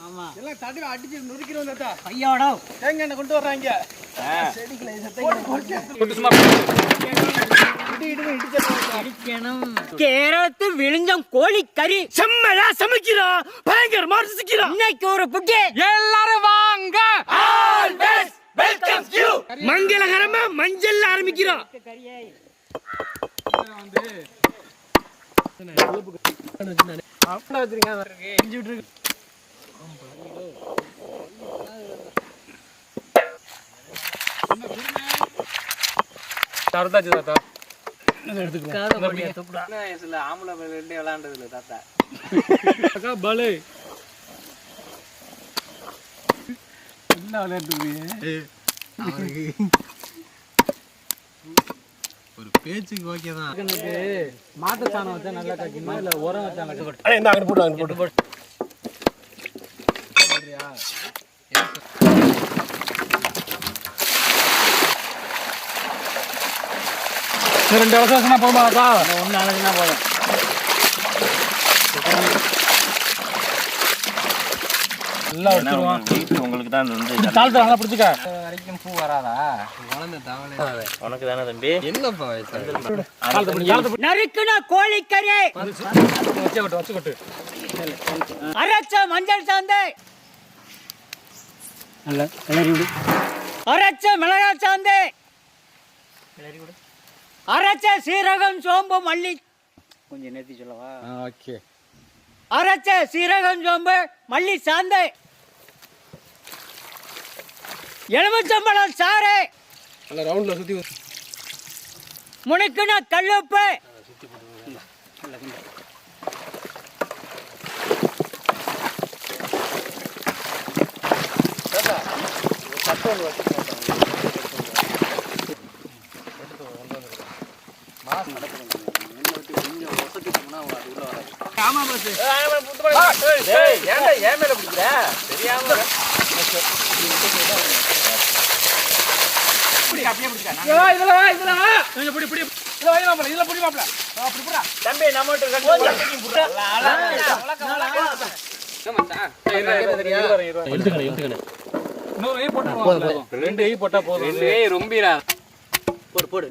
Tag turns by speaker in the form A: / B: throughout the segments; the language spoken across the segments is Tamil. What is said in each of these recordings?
A: ஆமா
B: எல்லாம் தடவை அடிச்சு நொறுக்கிறோம் தாத்தா.
A: ஐயோடா
B: தேங்காய் எண்ணெய் கொண்டு வர்றாங்க.
A: கேரளத்து விழுஞ்சம் கோழிக்கறி
C: செம்மையா சமைக்கிறோம், பயங்கரமா ரசிக்கிறோம்.
A: இன்னைக்கு ஒரு புட்டி
C: எல்லாரும் வாங்க. Always welcome you. மங்களகரமா மஞ்சள் ஆரம்பிக்கிறோம்.
B: ஒரு பேச்சுக்கு ஓகே தான்.
A: மாட்டு சாணம் வச்சா நல்லா காய்க்குமா இல்ல உரம் வச்சா நல்லா
B: போட்டு ரெண்டு வருஷம் போகுமாக்கா?
A: ஒன்னு அழகுனா போதும்.
B: எல்லாம் வச்சிருவான்.
C: உங்களுக்கு தான் வந்து
B: தாழ்த்து நல்லா பிடிச்சிக்க.
A: வரைக்கும் பூ வராதா?
C: உனக்கு தானே தம்பி.
B: என்னப்பா
A: நறுக்குனா கோழிக்கறி
B: வச்சுக்கிட்டு
A: அரைச்ச மஞ்சள் சாந்து
B: நல்ல கிளறி விடு.
A: அரைச்ச மிளகாய் சாந்து அரைச்ச சீரகம் சோம்பு மல்லி கொஞ்சம் நேர்த்தி சொல்லவா?
B: ஓகே.
A: அரைச்ச சீரகம் சோம்பு மல்லி சாந்து எலுமிச்சம்பழம் சாறு
B: நல்ல ரவுண்ட்ல சுத்தி
A: முனுக்குனா கல்லுப்பு
C: தம்பி நம்ம
B: போட்டா போதும்.
C: ரொம்பிரா
A: போடு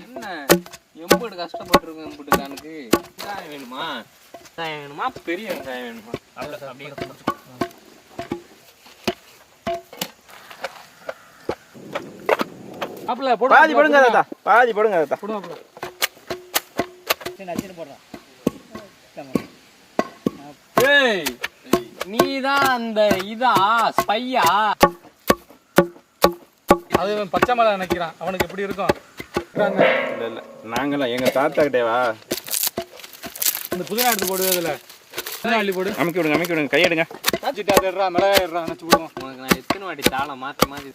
C: என்ன எம்பது கஷ்டப்பட்டு இருக்கும். எம்புட்டுக்கானுக்கு வெங்காயம் வேணுமா? வெங்காயம் வேணுமா? பெரிய வெங்காயம் வேணுமா? அப்படியே
B: பாதி போடுங்க தாத்தா, பாதி போடுங்க தாத்தா.
C: நீதான் அந்த இதா ஸ்பையா?
B: அது பச்சை மலை நினைக்கிறான். அவனுக்கு எப்படி இருக்கும்?
D: இல்ல நாங்களாம் எங்க தாத்தா கிட்டேவா
B: இந்த புதினா எடுத்து போடுவதில்ல. அள்ளி போடு.
D: அமைக்க விடுங்க கையெடுங்க.
B: சிட்டாடுறா மிளகாய் எடுறா நினச்சி விடுவோம்.
C: உனக்கு நான் எத்தனை வாட்டி தாளை மாற்றி மாற்றி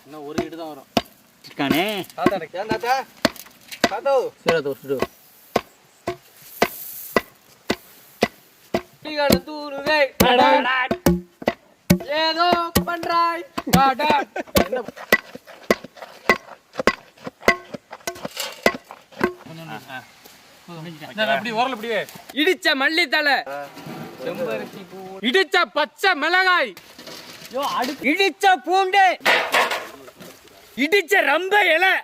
A: இன்னும் ஒரு இடு தான் வரும். சிக்கானே
C: ஏதோ பண்றாய். இடிச்ச மல்லித்தலை, இடிச்ச பச்சை மிளகாய்,
A: இடிச்ச பூண்டு,
C: இடிச்ச ரம்ப இலை,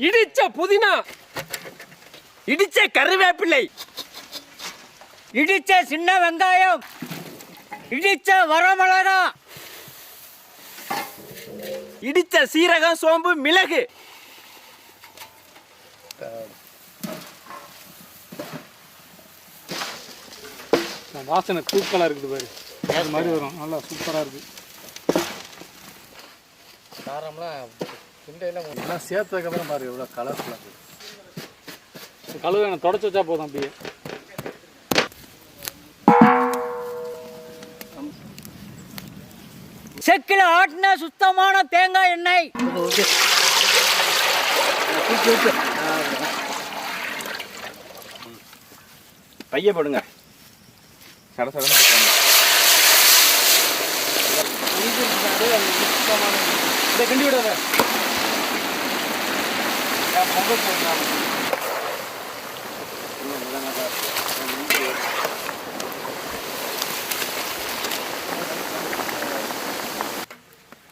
C: இடிச்ச புதினா, இடிச்ச கருவேப்பிள்ளை,
A: இடிச்ச சின்ன வெங்காயம், இடிச்ச வரமிளகா,
C: இடிச்ச சீரகம் சோம்பு மிளகு.
B: வாசனை தூக்கலா இருக்குது பாரு. அது மாதிரி வரும். நல்லா சூப்பரா இருக்கு. காரம்லாம் எல்லாம் சேர்த்ததுக்கப்புறம் பாரு எவ்வளோ கலர்ஃபுல்லாக இருக்குது. கழுவு எனக்கு தொடச்சி வச்சா போதும். அப்படியே
A: செக்கில் ஆட்டின சுத்தமான தேங்காய் எண்ணெய்.
D: பைய போடுங்க சட சடன்னு போட்டுருங்க.
B: இதை கிண்டி விடுங்க. பொங்கல் போடுறாங்க.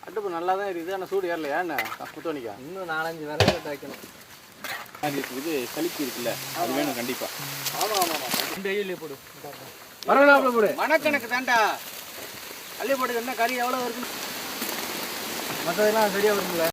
B: அடுப்பு நல்லா தான் இருக்குது, ஆனால் சூடு ஏறலையா என்ன முத்தோணிக்கா?
C: இன்னும் 4-5 விறகு கட்ட வைக்கணும்.
D: இது சளிக்கு இருக்குல்ல அது வேணும் கண்டிப்பா.
B: ஆமாம் ஆமாம் ஆமாம்.
C: இந்த ஐயிலே போடு.
B: வரலாப்புல போடு. மணக்கணக்கு தாண்டா. அள்ளி போட்டுக்கு என்ன கறி எவ்வளோ இருக்குன்னு மற்றதெல்லாம் சரியாக வருங்களா?